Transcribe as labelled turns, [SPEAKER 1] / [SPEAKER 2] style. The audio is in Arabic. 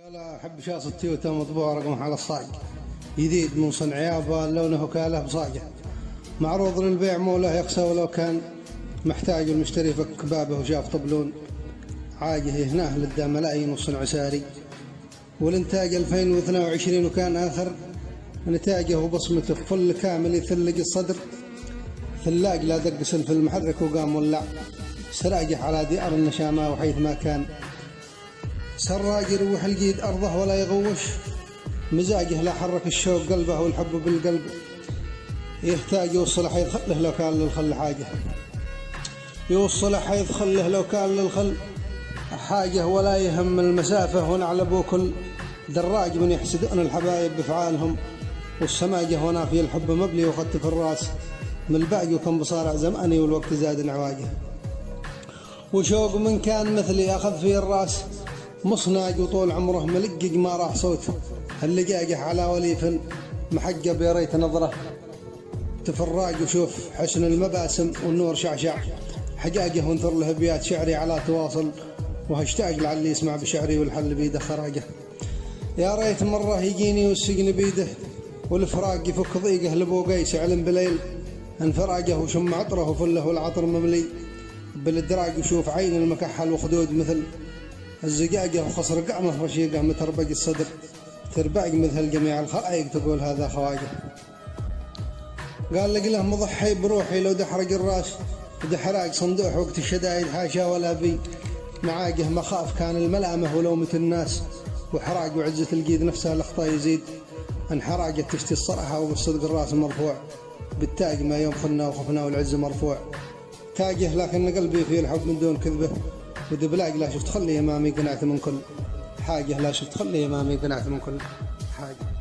[SPEAKER 1] قال أحب شاص التويوتا مطبوع رقم على الصاج جديد من صنع يابان لونه وكاله بصاجه معروض للبيع موله يقسى ولو كان محتاج المشتري فك بابه وشاف طبلون عاجه هناه للدا ملايين وصنع ساري والانتاج 2022 وكان آخر نتاجه وبصمته فل كامل يثلق الصدر ثلاق لا دقس في المحرك وقام ولع سراجح على ديار النشامة وحيث ما كان سراج يروح الجيد أرضه ولا يغوش مزاجه لا حرك الشوق قلبه والحب بالقلب يحتاج يوصل حيث خله لو كان للخل حاجة يوصل حيث خله لو كان للخل حاجة ولا يهم المسافة ونعلبوا كل دراج من يحسدون الحبايب بفعالهم والسماجة هنا في الحب مبلي وخط في الراس من الباقي وكم بصارع زماني والوقت زاد نعواجه وشوق من كان مثلي أخذ فيه الراس مصناج وطول عمره ملقق ما راح صوته هاللقاقح على وليف محجب يا ريت نظره تفراج وشوف حسن المباسم والنور شعشع حقاقه وانثر له ابيات شعري على تواصل وهشتاق لعلي يسمع بشعري والحل بيده خراجه يا ريت مره يجيني والسجن بيده والفراق يفك ضيقه لبوقيس علم بليل انفراجه وشم عطره وفله والعطر مملي بالدراج وشوف عين المكحل وخدود مثل الزقاقه وخصر قعمه رشيقه متربق الصدر ترباق مثل جميع الخلائق تقول هذا خواجه قال لك له مضحي بروحي لو دحرق الراس دحراق صندوح وقت الشدايد حاشا ولا بي معاقه مخاف كان الملامه ولومة الناس وحراق وعزة القيد نفسها الاخطاء يزيد انحراقت تشتي الصراحه وبالصدق الراس مرفوع بالتاج ما يوم خلنا وخفنا والعز مرفوع تاجه لكن قلبي فيه الحب من دون كذبه ودبلاق لا شفت خلي امامي قنعت من كل حاجه لا شفت خلي امامي قنعت من كل حاجه.